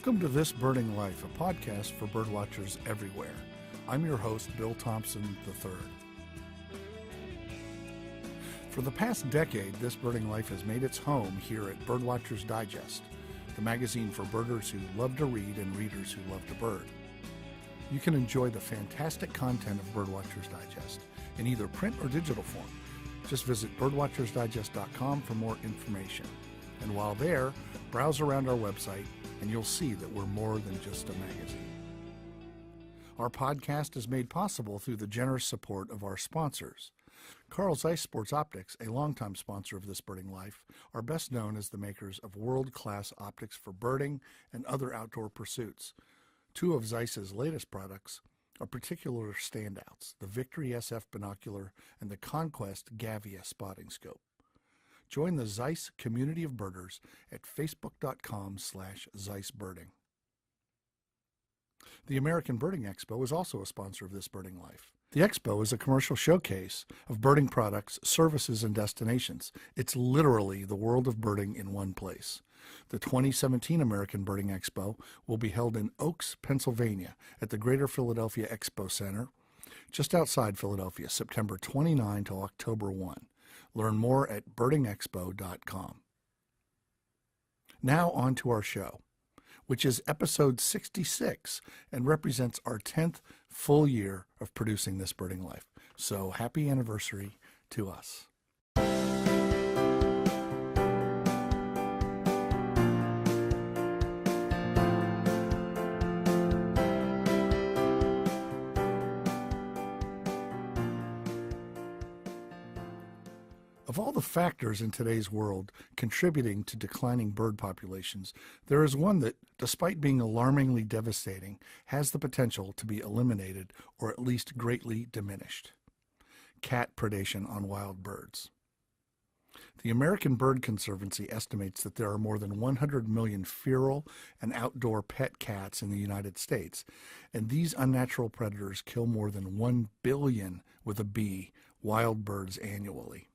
Welcome to This Birding Life, a podcast for birdwatchers everywhere. I'm your host, Bill Thompson III. For the past decade, This Birding Life has made its home here at Birdwatchers Digest, the magazine for birders who love to read and readers who love to bird. You can enjoy the fantastic content of Birdwatchers Digest in either print or digital form. Just visit birdwatchersdigest.com for more information. And while there, browse around our website and you'll see that we're more than just a magazine. Our podcast is made possible through the generous support of our sponsors. Carl Zeiss Sports Optics, a longtime sponsor of This Birding Life, are best known as the makers of world-class optics for birding and other outdoor pursuits. Two of Zeiss's latest products are particular standouts, the Victory SF Binocular and the Conquest Gavia Spotting Scope. Join the Zeiss community of birders at facebook.com/ZeissBirding. The American Birding Expo is also a sponsor of This Birding Life. The Expo is a commercial showcase of birding products, services, and destinations. It's literally the world of birding in one place. The 2017 American Birding Expo will be held in Oaks, Pennsylvania at the Greater Philadelphia Expo Center, just outside Philadelphia, September 29 to October 1. Learn more at birdingexpo.com. Now on to our show, which is episode 66 and represents our 10th full year of producing This Birding Life. So happy anniversary to us. Of all the factors in today's world contributing to declining bird populations, there is one that, despite being alarmingly devastating, has the potential to be eliminated or at least greatly diminished: cat predation on wild birds. The American Bird Conservancy estimates that there are more than 100 million feral and outdoor pet cats in the United States, and these unnatural predators kill more than 1 billion, with a B, wild birds annually.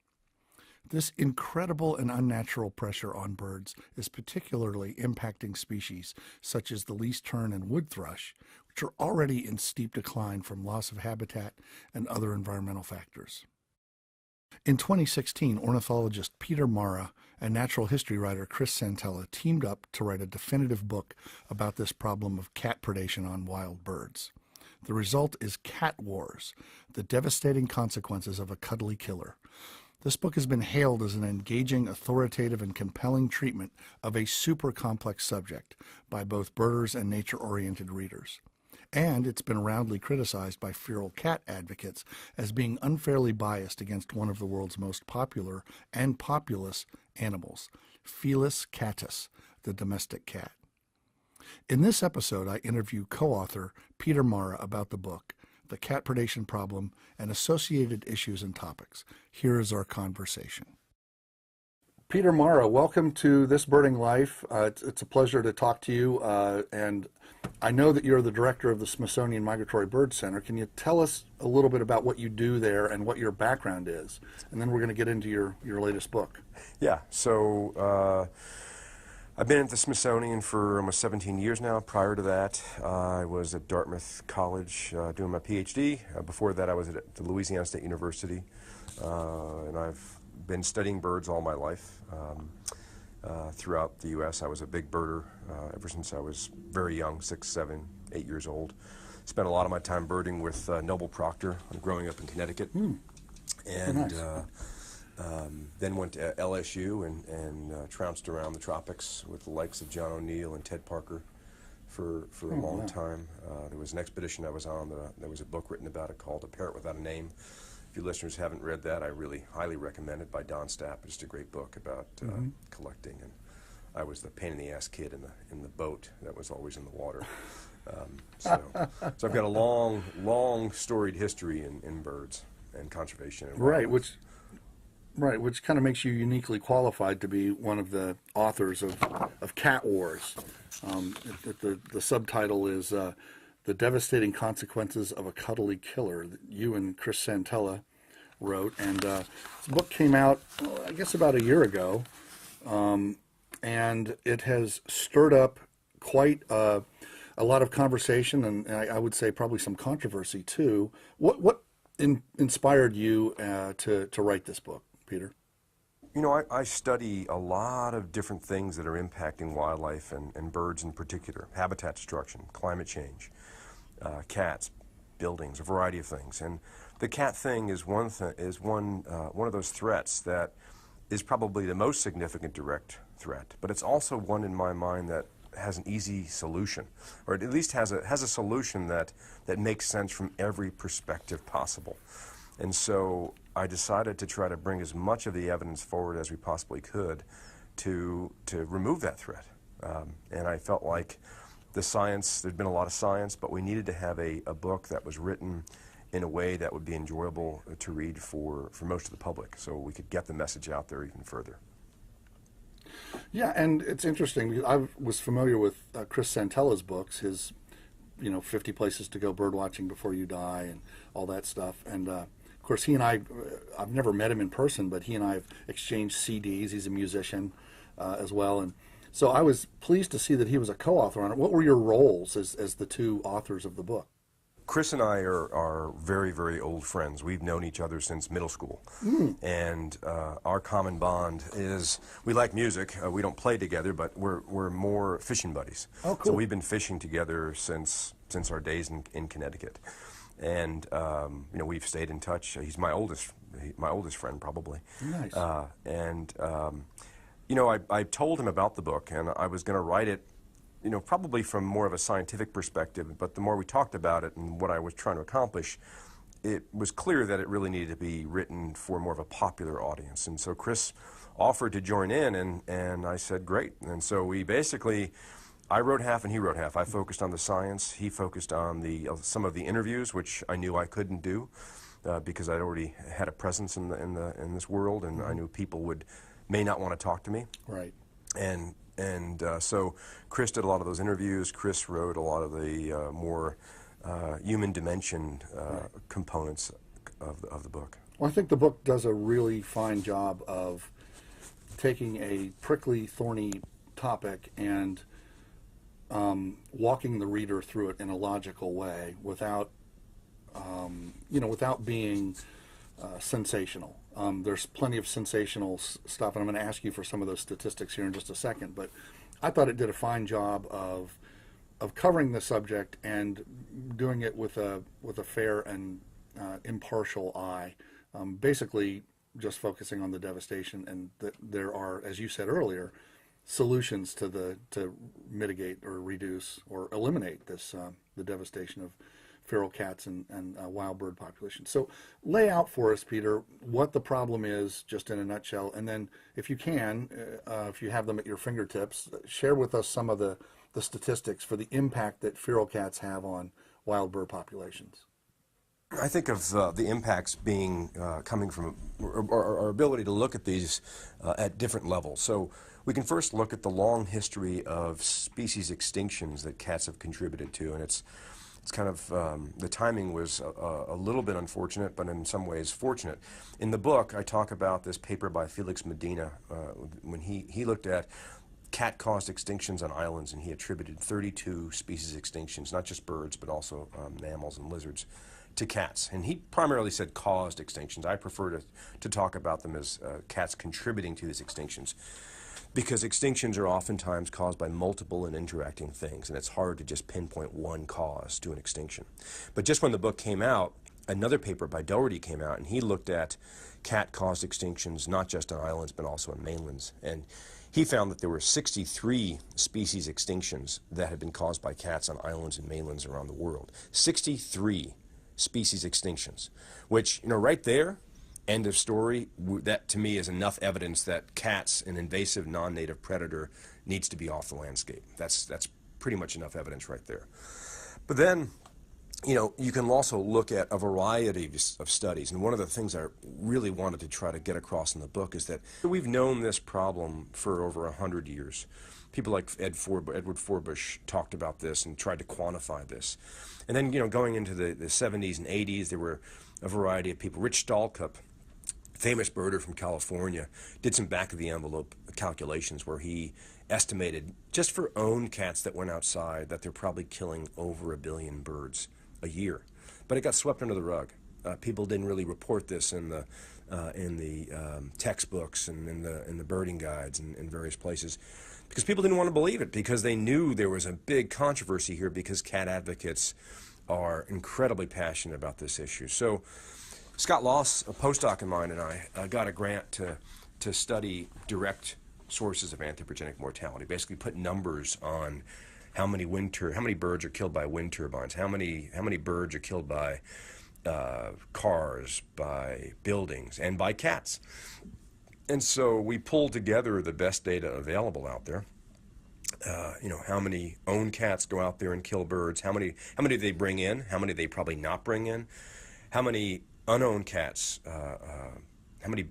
This incredible and unnatural pressure on birds is particularly impacting species such as the least tern and wood thrush, which are already in steep decline from loss of habitat and other environmental factors. In 2016, ornithologist Peter Marra and natural history writer Chris Santella teamed up to write a definitive book about this problem of cat predation on wild birds. The result is Cat Wars: The Devastating Consequences of a Cuddly Killer. This book has been hailed as an engaging, authoritative, and compelling treatment of a super complex subject by both birders and nature-oriented readers. And it's been roundly criticized by feral cat advocates as being unfairly biased against one of the world's most popular and populous animals, Felis catus, the domestic cat. In this episode, I interview co-author Peter Marra about the book, the cat predation problem, and associated issues and topics. Here is our conversation. Peter Marra, welcome to This Birding Life. It's a pleasure to talk to you, and I know that you're the director of the Smithsonian Migratory Bird Center. Can you tell us a little bit about what you do there and what your background is? And then we're going to get into your latest book. Yeah, so I've been at the Smithsonian for almost 17 years now. Prior to that, I was at Dartmouth College doing my PhD. Before that, I was at the Louisiana State University, and I've been studying birds all my life. Throughout the U.S., I was a big birder ever since I was very young, 6, 7, 8 years old. Spent a lot of my time birding with Noble Proctor. I'm growing up in Connecticut. And nice. Then went to LSU and trounced around the tropics with the likes of John O'Neill and Ted Parker for a long time. There was an expedition I was on. There was a book written about it called A Parrot Without a Name. If you listeners haven't read that, I really highly recommend it, by Don Stapp. It's just a great book about collecting. And I was the pain-in-the-ass kid in the boat that was always in the water. So I've got a long, storied history in birds and conservation. And which kind of makes you uniquely qualified to be one of the authors of Cat Wars. The subtitle is The Devastating Consequences of a Cuddly Killer, that you and Chris Santella wrote. And this book came out, I guess, about a year ago, and it has stirred up quite a lot of conversation, and I would say probably some controversy too. What inspired you to write this book, Peter? You know, I study a lot of different things that are impacting wildlife and birds in particular. Habitat destruction, climate change, cats, buildings, a variety of things. And the cat thing is one of those threats that is probably the most significant direct threat. But it's also one in my mind that has an easy solution, or at least has a solution that makes sense from every perspective possible. And so I decided to try to bring as much of the evidence forward as we possibly could to remove that threat. And I felt like the science, there'd been a lot of science, but we needed to have a book that was written in a way that would be enjoyable to read for most of the public, so we could get the message out there even further. Yeah, and it's interesting because I was familiar with Chris Santella's books, his 50 Places to Go Bird Watching Before You Die and all that stuff. And of course, he and I've never met him in person, but he and I have exchanged CDs. He's a musician as well. And so I was pleased to see that he was a co-author on it. What were your roles as the two authors of the book? Chris and I are very, very old friends. We've known each other since middle school. And our common bond is we like music. We don't play together, but we're more fishing buddies. Oh, cool. So we've been fishing together since our days in Connecticut. And we've stayed in touch. He's my oldest friend, probably. Nice. I told him about the book, and I was going to write it, probably from more of a scientific perspective, but the more we talked about it and what I was trying to accomplish, it was clear that it really needed to be written for more of a popular audience. And so Chris offered to join in, and I said, great. And so we basically, I wrote half and he wrote half. I focused on the science, he focused on some of the interviews, which I knew I couldn't do because I'd already had a presence in this world, and I knew people may not want to talk to me. Right. And so Chris did a lot of those interviews. Chris wrote a lot of the more human dimension components of the book. Well, I think the book does a really fine job of taking a prickly, thorny topic and walking the reader through it in a logical way without being sensational. There's plenty of sensational stuff, and I'm going to ask you for some of those statistics here in just a second, but I thought it did a fine job of covering the subject and doing it with a fair and impartial eye, basically just focusing on the devastation, and that there are, as you said earlier, solutions to mitigate or reduce or eliminate the devastation of feral cats and wild bird populations. So lay out for us, Peter, what the problem is, just in a nutshell, and then if you can, if you have them at your fingertips, share with us some of the statistics for the impact that feral cats have on wild bird populations. I think of the impacts being coming from our ability to look at these at different levels. So we can first look at the long history of species extinctions that cats have contributed to, and it's kind of, the timing was a little bit unfortunate, but in some ways fortunate. In the book, I talk about this paper by Felix Medina when he looked at cat-caused extinctions on islands, and he attributed 32 species extinctions, not just birds, but also mammals and lizards, to cats. And he primarily said caused extinctions. I prefer to talk about them as cats contributing to these extinctions, because extinctions are oftentimes caused by multiple and interacting things, and it's hard to just pinpoint one cause to an extinction. But just when the book came out, another paper by Doherty came out, and he looked at cat-caused extinctions not just on islands but also on mainlands. And he found that there were 63 species extinctions that had been caused by cats on islands and mainlands around the world. 63 species extinctions, which, right there, end of story. That, to me, is enough evidence that cats, an invasive non-native predator, needs to be off the landscape. That's pretty much enough evidence right there. But then, you can also look at a variety of studies. And one of the things I really wanted to try to get across in the book is that we've known this problem for over 100 years. People like Edward Forbush talked about this and tried to quantify this. And then, going into the 70s and 80s, there were a variety of people. Rich Stahlkup famous birder from California did some back-of-the-envelope calculations where he estimated, just for owned cats that went outside, that they're probably killing over 1 billion birds a year. But it got swept under the rug. People didn't really report this in the textbooks and in the birding guides and in various places, because people didn't want to believe it, because they knew there was a big controversy here, because cat advocates are incredibly passionate about this issue. So Scott Loss, a postdoc of mine, and I got a grant to study direct sources of anthropogenic mortality, basically put numbers on how many birds are killed by wind turbines, how many birds are killed by cars, by buildings, and by cats. And so we pulled together the best data available out there. How many owned cats go out there and kill birds? How many do they bring in? How many they probably not bring in? How many unowned cats? How many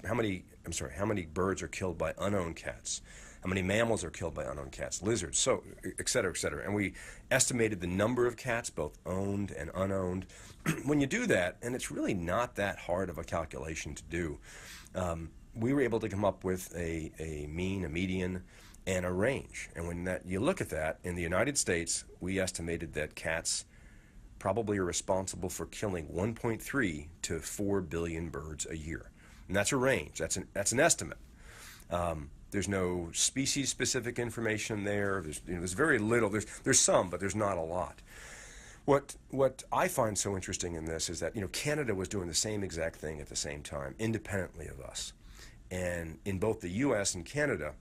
birds are killed by unowned cats? How many mammals are killed by unowned cats? Lizards, so et cetera, et cetera. And we estimated the number of cats, both owned and unowned. When you do that, and it's really not that hard of a calculation to do, we were able to come up with a mean, a median, and a range. And when you look at that, in the United States, we estimated that cats probably are responsible for killing 1.3 to 4 billion birds a year. And that's a range. That's an estimate. There's no species-specific information there. There's very little. There's some, but there's not a lot. What I find so interesting in this is that Canada was doing the same exact thing at the same time, independently of us. And in both the U.S. and Canada,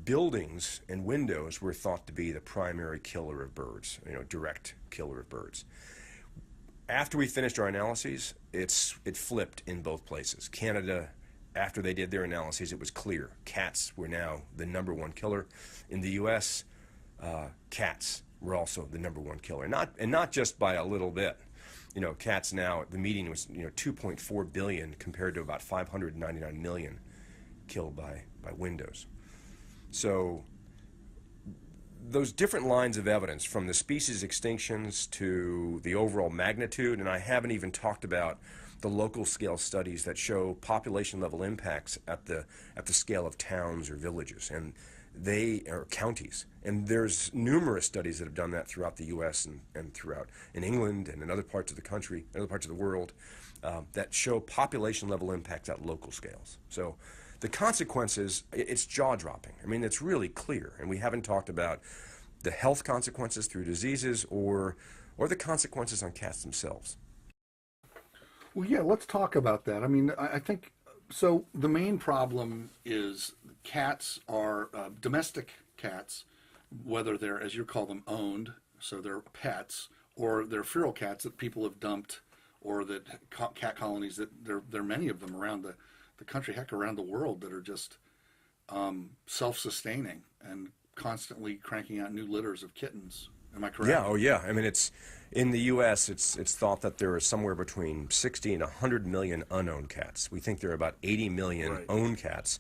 buildings and windows were thought to be the primary killer of birds, direct killer of birds. After we finished our analyses, it flipped in both places. Canada, after they did their analyses, it was clear. Cats were now the #1 killer. In the U.S., cats were also the #1 killer. Not just by a little bit. Cats now, the median was 2.4 billion compared to about 599 million killed by windows. So those different lines of evidence, from the species extinctions to the overall magnitude, and I haven't even talked about the local scale studies that show population level impacts at the scale of towns or villages, and they are counties. And there's numerous studies that have done that throughout the U.S. and throughout in England and in other parts of the country, other parts of the world, that show population level impacts at local scales. So the consequences, it's jaw-dropping. I mean, it's really clear. And we haven't talked about the health consequences through diseases or the consequences on cats themselves. Well, yeah, let's talk about that. I mean, I think, so the main problem is cats are domestic cats, whether they're, as you call them, owned, so they're pets, or they're feral cats that people have dumped, or that cat colonies, that there are many of them around the country, heck, around the world, that are just self-sustaining and constantly cranking out new litters of kittens. Am I correct? Yeah, oh yeah. I mean, in the U.S., it's thought that there are somewhere between 60 and 100 million unowned cats. We think there are about 80 million owned cats,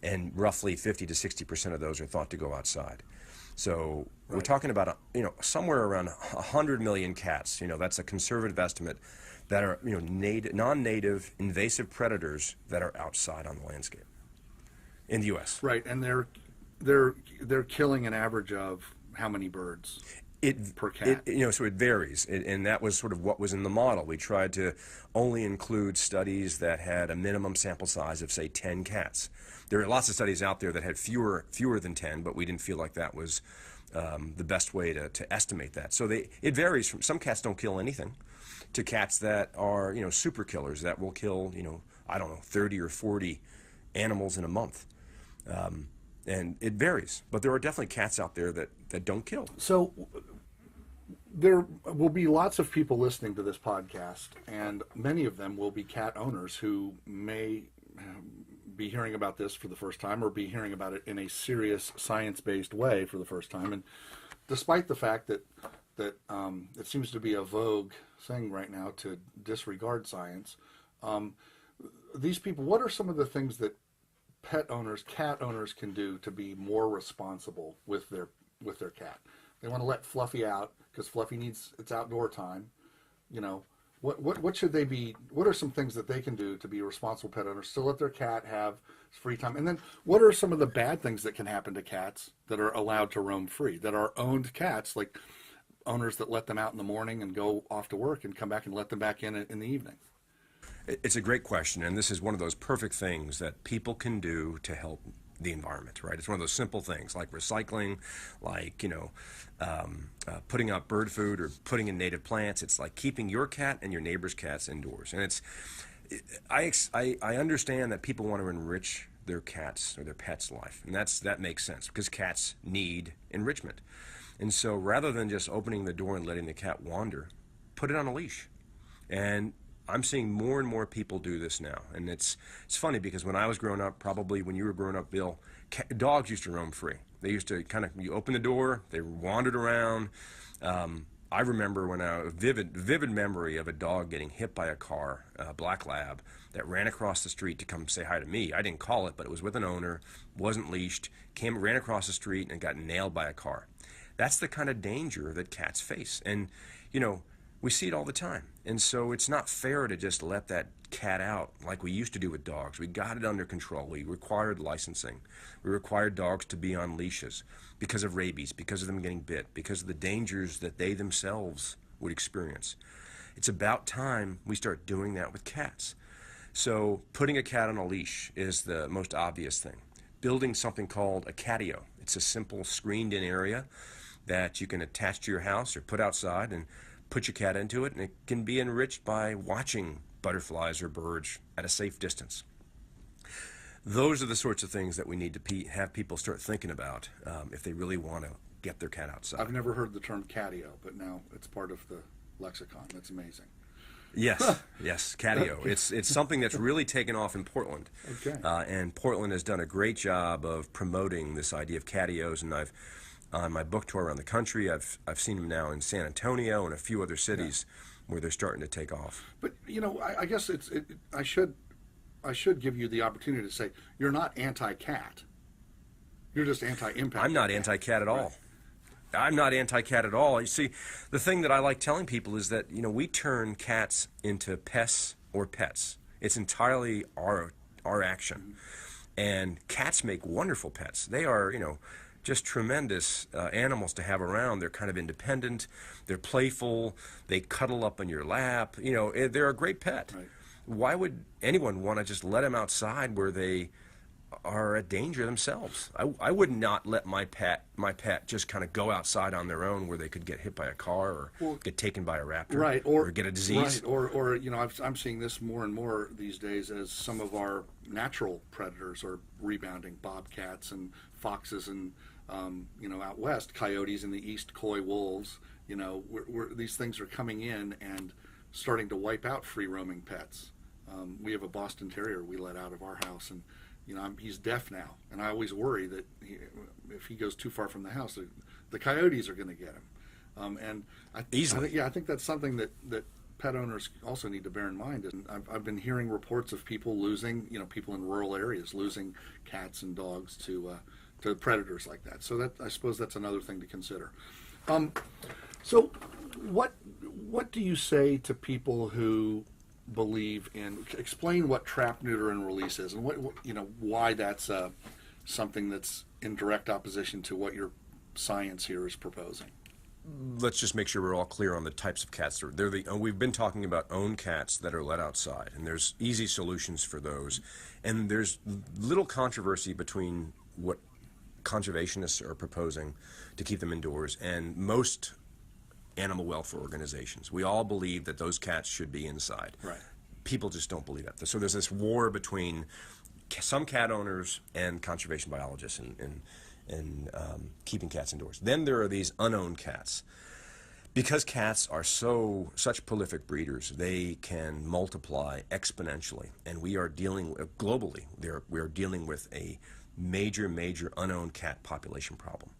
and roughly 50 to 60% of those are thought to go outside. So we're talking about somewhere around 100 million cats. That's a conservative estimate, that are non-native invasive predators that are outside on the landscape in the U.S. Right, and they're killing an average of how many birds per cat? So it varies, and that was sort of what was in the model. We tried to only include studies that had a minimum sample size of, say, 10 cats. There are lots of studies out there that had fewer than 10, but we didn't feel like that was the best way to estimate that. So it varies from, some cats don't kill anything, to cats that are super killers that will kill 30 or 40 animals in a month. And it varies, but there are definitely cats out there that don't kill. So there will be lots of people listening to this podcast, and many of them will be cat owners who may be hearing about this for the first time, or be hearing about it in a serious science-based way for the first time. And despite the fact that it seems to be a vogue thing right now to disregard science, these people, what are some of the things that cat owners can do to be more responsible with their cat? They want to let Fluffy out because Fluffy needs its outdoor time. What should they be? What are some things that they can do to be responsible pet owners to let their cat have free time? And then what are some of the bad things that can happen to cats that are allowed to roam free, that are owned cats, like owners that let them out in the morning and go off to work and come back and let them back in the evening? It's a great question, and this is one of those perfect things that people can do to help the environment, right? It's one of those simple things like recycling, like, putting out bird food or putting in native plants. It's like keeping your cat and your neighbor's cats indoors. And I understand that people want to enrich their cats or their pets' life, and that makes sense because cats need enrichment. And so rather than just opening the door and letting the cat wander, put it on a leash. And I'm seeing more and more people do this now, and it's funny because when I was growing up, probably when you were growing up, Bill, dogs used to roam free. They used to you open the door, they wandered around. I remember when a vivid memory of a dog getting hit by a car, a black lab, that ran across the street to come say hi to me. I didn't call it, but it was with an owner, wasn't leashed, ran across the street and got nailed by a car. That's the kind of danger that cats face, and we see it all the time. And so it's not fair to just let that cat out like we used to do with dogs. We got it under control. We required licensing. We required dogs to be on leashes because of rabies, because of them getting bit, because of the dangers that they themselves would experience. It's about time we start doing that with cats. So putting a cat on a leash is the most obvious thing. Building something called a catio. It's a simple screened-in area that you can attach to your house or put outside and put your cat into it, and it can be enriched by watching butterflies or birds at a safe distance. Those are the sorts of things that we need to have people start thinking about if they really want to get their cat outside. I've never heard the term catio, but now it's part of the lexicon. That's amazing. Yes, yes, catio. It's something that's really taken off in Portland. Okay. And Portland has done a great job of promoting this idea of catios, and I've on my book tour around the country, I've seen them now in San Antonio and a few other cities where they're starting to take off. But I guess I should give you the opportunity to say you're not anti-cat. You're just anti-impact. I'm not anti-cat at all. Right. I'm not anti-cat at all. You see, the thing that I like telling people is that we turn cats into pests or pets. It's entirely our action, and cats make wonderful pets. They are just tremendous animals to have around. They're kind of independent. They're playful. They cuddle up on your lap. They're a great pet. Right. Why would anyone want to just let them outside where they are at danger themselves? I would not let my pet just kind of go outside on their own where they could get hit by a car or get taken by a raptor, right, or get a disease. Right, or I'm seeing this more and more these days as some of our natural predators are rebounding. Bobcats and foxes and out west, coyotes in the east, coy wolves. These things are coming in and starting to wipe out free roaming pets. We have a Boston Terrier we let out of our house, and he's deaf now, and I always worry that if he goes too far from the house, the coyotes are going to get him. And Easily. I think that's something that pet owners also need to bear in mind. And I've been hearing reports of people losing, people in rural areas losing cats and dogs to predators like that. So I suppose that's another thing to consider. So what do you say to people who believe in, explain what trap, neuter, and release is, and why that's something that's in direct opposition to what your science here is proposing? Let's just make sure we're all clear on the types of cats. We've been talking about owned cats that are let outside, and there's easy solutions for those. And there's little controversy between what conservationists are proposing to keep them indoors and most animal welfare organizations. We all believe that those cats should be inside. Right. People just don't believe that. So there's this war between some cat owners and conservation biologists and keeping cats indoors. Then there are these unowned cats. Because cats are such prolific breeders, they can multiply exponentially, and we are dealing globally. We are dealing with a major unowned cat population problem.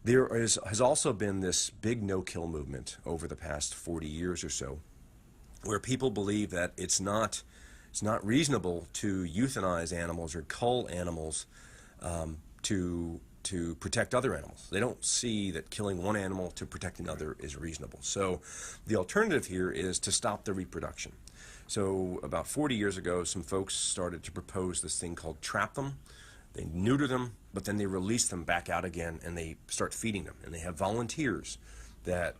There has also been this big no-kill movement over the past 40 years or so, where people believe that it's not reasonable to euthanize animals or cull animals to to protect other animals. They don't see that killing one animal to protect another is reasonable. So the alternative here is to stop the reproduction. So about 40 years ago, some folks started to propose this thing called trap them. They neuter them, but then they release them back out again, and they start feeding them. And they have volunteers that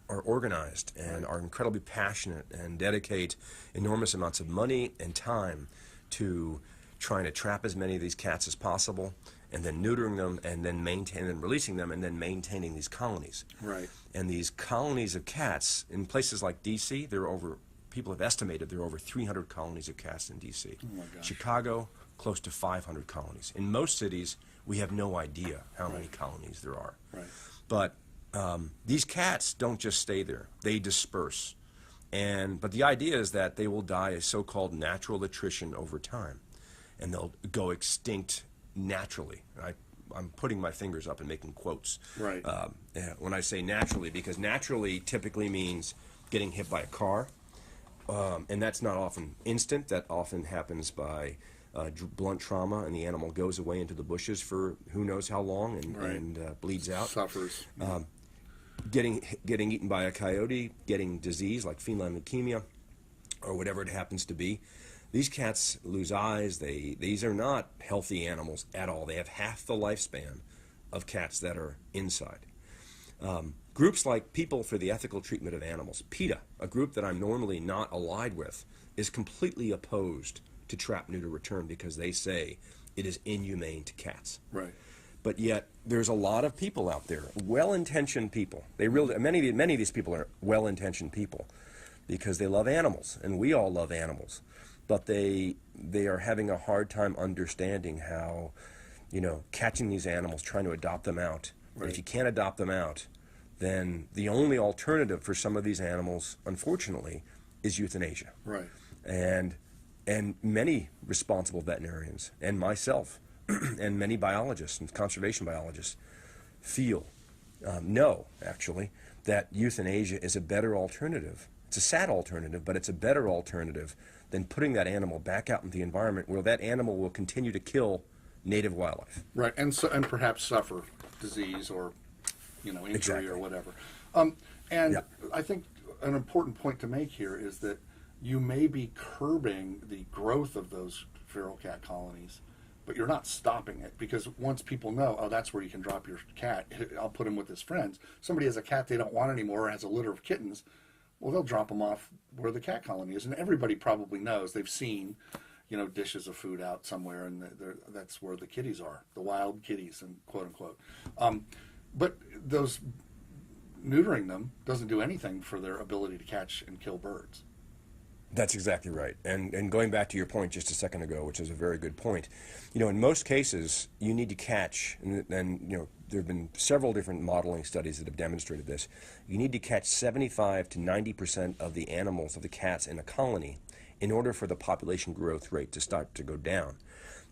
are organized and are incredibly passionate and dedicate enormous amounts of money and time to trying to trap as many of these cats as possible, and then neutering them, and then releasing them, and then maintaining these colonies. Right. And these colonies of cats in places like D.C., people have estimated there are over 300 colonies of cats in D.C. Oh my gosh. Chicago, close to 500 colonies. In most cities, we have no idea how many colonies there are. Right. But these cats don't just stay there; they disperse. But the idea is that they will die a so-called natural attrition over time, and they'll go extinct naturally. I'm putting my fingers up and making quotes. Right. When I say naturally, because naturally typically means getting hit by a car, and that's not often instant. That often happens by blunt trauma, and the animal goes away into the bushes for who knows how long and bleeds out. Suffers. Getting eaten by a coyote, getting disease like feline leukemia, or whatever it happens to be. These cats lose eyes. These are not healthy animals at all. They have half the lifespan of cats that are inside. Groups like People for the Ethical Treatment of Animals, PETA, a group that I'm normally not allied with, is completely opposed to trap, neuter, return because they say it is inhumane to cats. Right. But yet there's a lot of people out there, well-intentioned people. Many of these people are well-intentioned people because they love animals, and we all love animals. But they are having a hard time understanding how, catching these animals, trying to adopt them out. Right. If you can't adopt them out, then the only alternative for some of these animals, unfortunately, is euthanasia. Right. And many responsible veterinarians, and myself, and many biologists and conservation biologists know, actually, that euthanasia is a better alternative. It's a sad alternative, but it's a better alternative than putting that animal back out in the environment where that animal will continue to kill native wildlife. Right, and perhaps suffer disease or, injury Exactly. or whatever. I think an important point to make here is that you may be curbing the growth of those feral cat colonies, but you're not stopping it, because once people know, oh, that's where you can drop your cat, I'll put him with his friends. Somebody has a cat they don't want anymore or has a litter of kittens, well, they'll drop them off where the cat colony is. And everybody probably knows, they've seen, dishes of food out somewhere, and that's where the kitties are, the wild kitties, and quote unquote. But those neutering them doesn't do anything for their ability to catch and kill birds. That's exactly right. And going back to your point just a second ago, which is a very good point, in most cases, you need to catch, and there have been several different modeling studies that have demonstrated this, you need to catch 75 to 90% of the animals, of the cats in a colony, in order for the population growth rate to start to go down.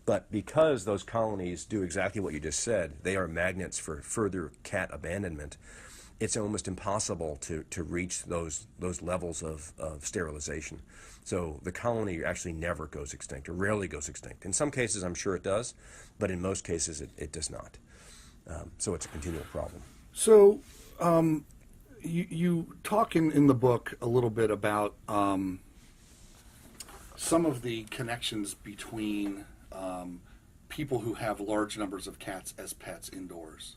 But because those colonies do exactly what you just said, they are magnets for further cat abandonment, it's almost impossible to reach those levels of sterilization. So the colony actually never goes extinct, or rarely goes extinct. In some cases, I'm sure it does, but in most cases, it does not. So it's a continual problem. So you talk in the book a little bit about some of the connections between people who have large numbers of cats as pets indoors,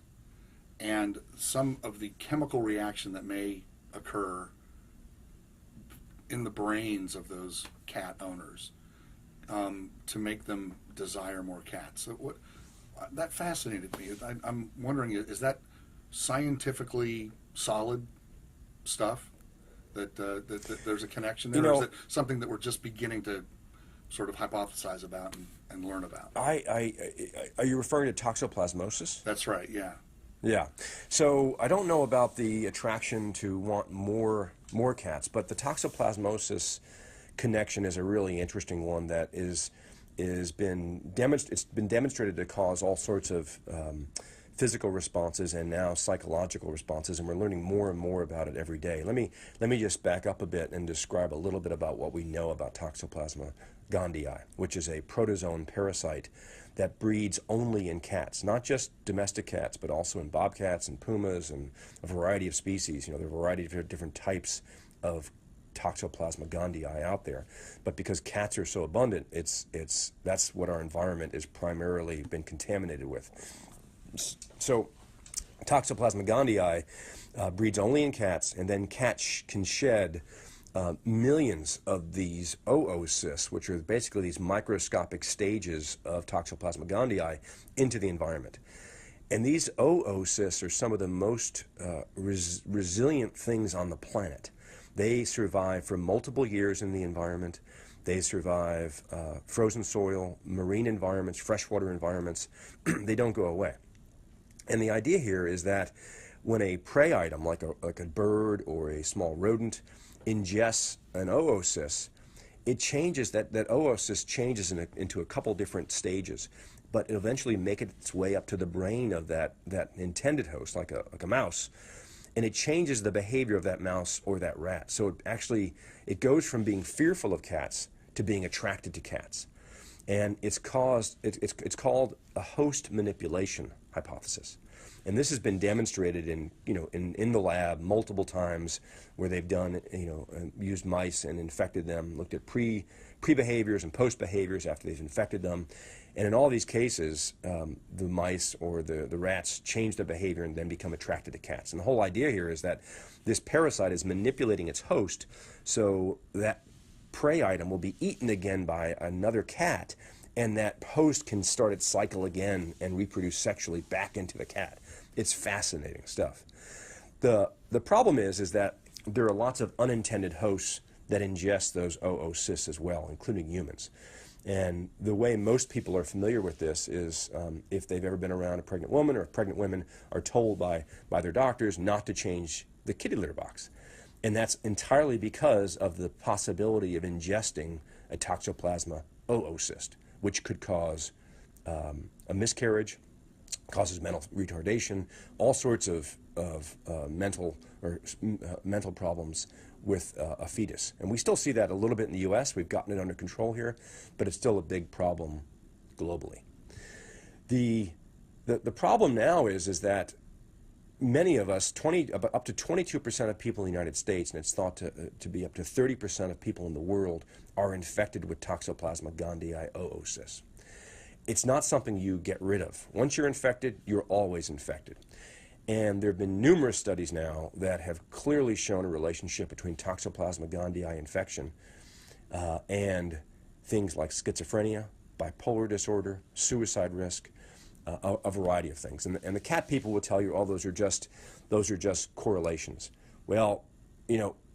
and some of the chemical reaction that may occur in the brains of those cat owners to make them desire more cats. So that fascinated me. I'm wondering, is that scientifically solid stuff? That there's a connection there? Or is it something that we're just beginning to sort of hypothesize about and learn about? Are you referring to toxoplasmosis? That's right, yeah. Yeah. So I don't know about the attraction to want more cats, but the toxoplasmosis connection is a really interesting one that it's been demonstrated to cause all sorts of physical responses and now psychological responses, and we're learning more and more about it every day. Let me just back up a bit and describe a little bit about what we know about Toxoplasma Gondii, which is a protozoan parasite that breeds only in cats, not just domestic cats, but also in bobcats and pumas and a variety of species. There are a variety of different types of Toxoplasma Gondii out there, but because cats are so abundant, that's what our environment is primarily been contaminated with. So Toxoplasma Gondii breeds only in cats, and then cats can shed millions of these oocysts, which are basically these microscopic stages of Toxoplasma Gondii, into the environment. And these oocysts are some of the most resilient things on the planet. They survive for multiple years in the environment. They survive frozen soil, marine environments, freshwater environments. They don't go away. And the idea here is that when a prey item, like a bird or a small rodent, ingests an oocyst, it changes, that oocyst changes into a couple different stages, but it eventually makes its way up to the brain of that intended host, like a mouse, and it changes the behavior of that mouse or that rat. So it goes from being fearful of cats to being attracted to cats. And it's called a host manipulation hypothesis. And this has been demonstrated in the lab multiple times, where they've done, used mice and infected them, looked at pre-behaviors and post-behaviors after they've infected them. And in all these cases, the mice or the rats change their behavior and then become attracted to cats. And the whole idea here is that this parasite is manipulating its host so that prey item will be eaten again by another cat, and that host can start its cycle again and reproduce sexually back into the cat. It's fascinating stuff. The problem is that there are lots of unintended hosts that ingest those oocysts as well, including humans. And the way most people are familiar with this is if they've ever been around a pregnant woman, or if pregnant women are told by their doctors not to change the kitty litter box. And that's entirely because of the possibility of ingesting a Toxoplasma oocyst, which could cause a miscarriage, causes mental retardation, all sorts of mental problems with a fetus. And we still see that a little bit in the U.S. We've gotten it under control here, but it's still a big problem globally. The problem now is that many of us, up to 22% of people in the United States, and it's thought to be up to 30% of people in the world, are infected with Toxoplasma Gondii oocysts. It's not something you get rid of. Once you're infected, you're always infected. And there have been numerous studies now that have clearly shown a relationship between Toxoplasma Gondii infection and things like schizophrenia, bipolar disorder, suicide risk, a variety of things. And the cat people will tell you, oh, those are just correlations. Well,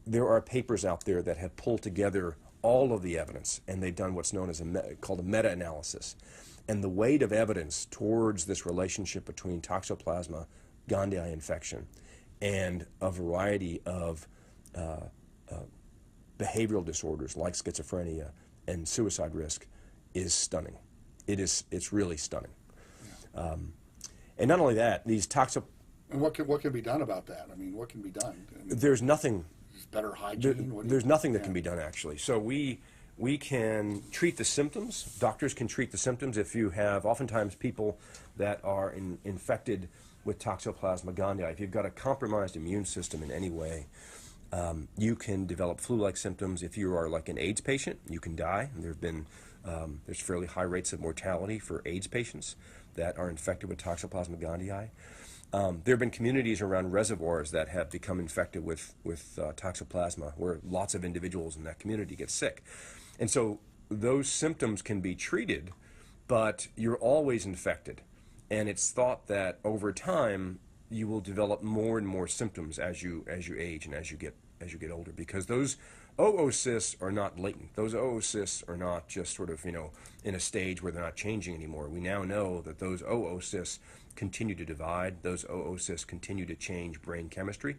there are papers out there that have pulled together all of the evidence, and they've done what's known as called a meta-analysis. And the weight of evidence towards this relationship between Toxoplasma Gondii infection and a variety of behavioral disorders like schizophrenia and suicide risk is stunning. It's really stunning. And not only that, these And what can be done about that? I mean, what can be done? There's nothing. Better hygiene? There's nothing that can be done, actually. So we can treat the symptoms. Doctors can treat the symptoms. If you have, oftentimes, people that are infected with Toxoplasma Gondii, if you've got a compromised immune system in any way, you can develop flu-like symptoms. If you are like an AIDS patient, you can die. And there's fairly high rates of mortality for AIDS patients that are infected with Toxoplasma Gondii. There have been communities around reservoirs that have become infected with Toxoplasma, where lots of individuals in that community get sick. And so those symptoms can be treated, but you're always infected. And it's thought that over time you will develop more and more symptoms as you age and as you get older, because those oocysts are not latent. Those oocysts are not just sort of in a stage where they're not changing anymore. We now know that those oocysts continue to divide. Those oocysts continue to change brain chemistry.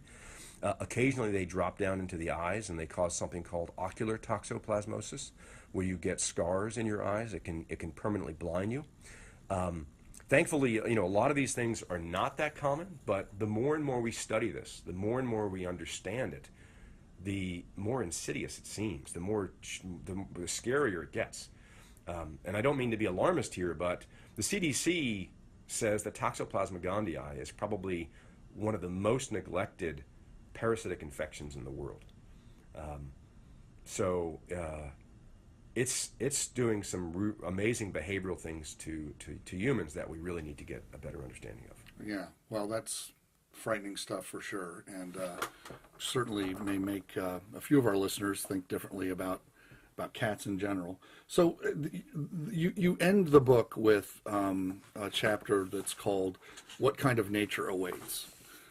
Occasionally they drop down into the eyes and they cause something called ocular toxoplasmosis, where you get scars in your eyes. It can permanently blind you. Thankfully, you know, a lot of these things are not that common, but the more and more we study this, the more and more we understand it, the more insidious it seems, the scarier it gets. And I don't mean to be alarmist here, but the CDC says that Toxoplasma Gondii is probably one of the most neglected parasitic infections in the world. It's doing some amazing behavioral things to humans that we really need to get a better understanding of. Yeah, well, that's frightening stuff for sure, and certainly may make a few of our listeners think differently about cats in general. So you end the book with a chapter that's called "What Kind of Nature Awaits."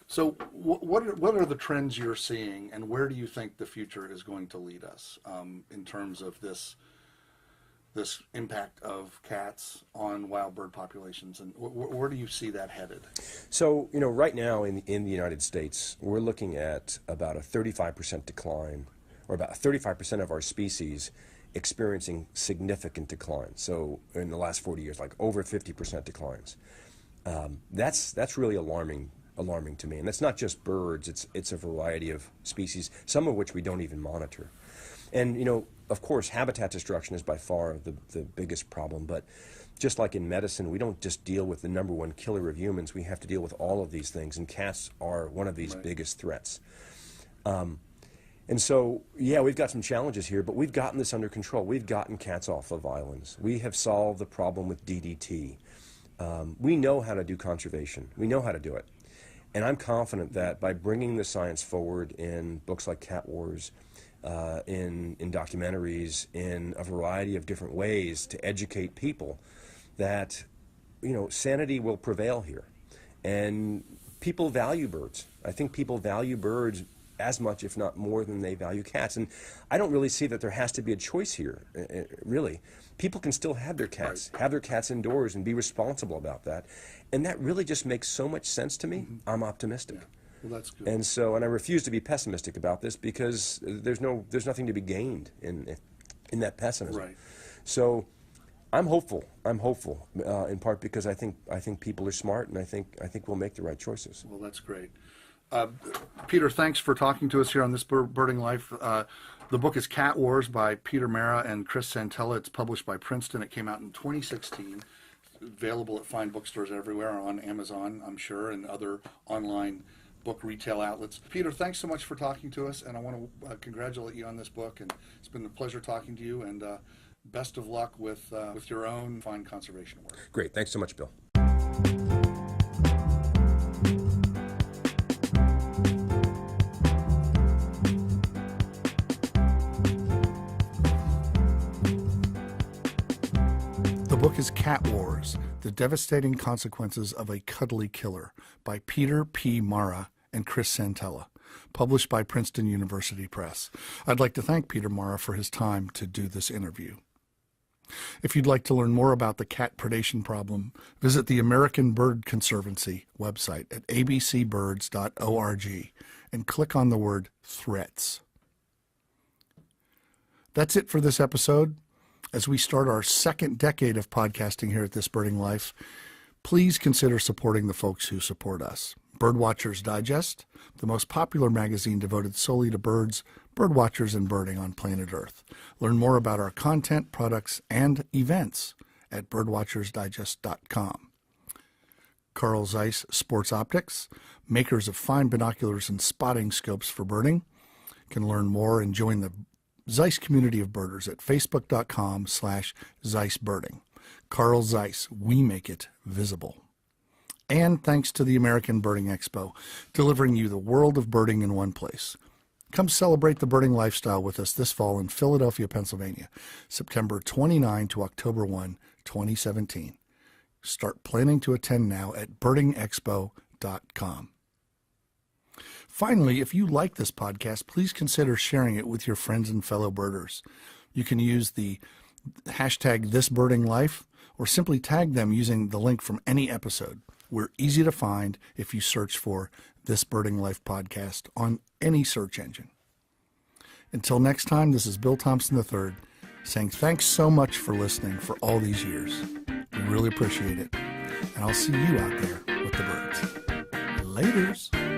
So what are the trends you're seeing, and where do you think the future is going to lead us in terms of this impact of cats on wild bird populations, and where do you see that headed? So, you know, right now in the United States, we're looking at about a 35% decline, or about 35% of our species experiencing significant decline. So in the last 40 years, like over 50% declines. That's really alarming to me. And that's not just birds, it's a variety of species, some of which we don't even monitor. And, you know, of course, habitat destruction is by far the biggest problem, but just like in medicine, we don't just deal with the number one killer of humans, we have to deal with all of these things, and cats are one of these biggest threats. And so, yeah, we've got some challenges here, but we've gotten this under control. We've gotten cats off of islands. We have solved the problem with DDT. We know how to do conservation. We know how to do it. And I'm confident that by bringing the science forward in books like Cat Wars, in documentaries, in a variety of different ways to educate people, that, you know, sanity will prevail here. And people value birds. I think people value birds as much, if not more, than they value cats. And I don't really see that there has to be a choice here, really. People can still have their cats, have their cats indoors, and be responsible about that. And that really just makes so much sense to me. Mm-hmm. I'm optimistic. Yeah. Well, that's good. And so, and I refuse to be pessimistic about this, because there's nothing to be gained in that pessimism. Right. So, I'm hopeful. In part because I think people are smart, and I think we'll make the right choices. Well, that's great. Peter, thanks for talking to us here on This Birding Life. The book is Cat Wars by Peter Marra and Chris Santella. It's published by Princeton. It came out in 2016. Available at fine bookstores everywhere, on Amazon, I'm sure, and other online book retail outlets. Peter, thanks so much for talking to us, and I want to congratulate you on this book. And it's been a pleasure talking to you, and best of luck with your own fine conservation work. Great. Thanks so much, Bill. The book is Cat Wars, The Devastating Consequences of a Cuddly Killer by Peter P. Marra and Chris Santella, published by Princeton University Press. I'd like to thank Peter Marra for his time to do this interview. If you'd like to learn more about the cat predation problem, visit the American Bird Conservancy website at abcbirds.org and click on the word threats. That's it for this episode. As we start our second decade of podcasting here at This Birding Life, please consider supporting the folks who support us. Birdwatchers Digest, the most popular magazine devoted solely to birds, birdwatchers, and birding on planet Earth. Learn more about our content, products, and events at birdwatchersdigest.com. Carl Zeiss Sports Optics, makers of fine binoculars and spotting scopes for birding. You can learn more and join the Zeiss community of birders at facebook.com/ZeissBirding. Carl Zeiss, we make it visible. And thanks to the American Birding Expo, delivering you the world of birding in one place. Come celebrate the birding lifestyle with us this fall in Philadelphia, Pennsylvania, September 29 to October 1, 2017. Start planning to attend now at birdingexpo.com. Finally, if you like this podcast, please consider sharing it with your friends and fellow birders. You can use the hashtag #ThisBirdingLife or simply tag them using the link from any episode. We're easy to find if you search for This Birding Life podcast on any search engine. Until next time, this is Bill Thompson III saying thanks so much for listening for all these years. We really appreciate it. and I'll see you out there with the birds. Laters.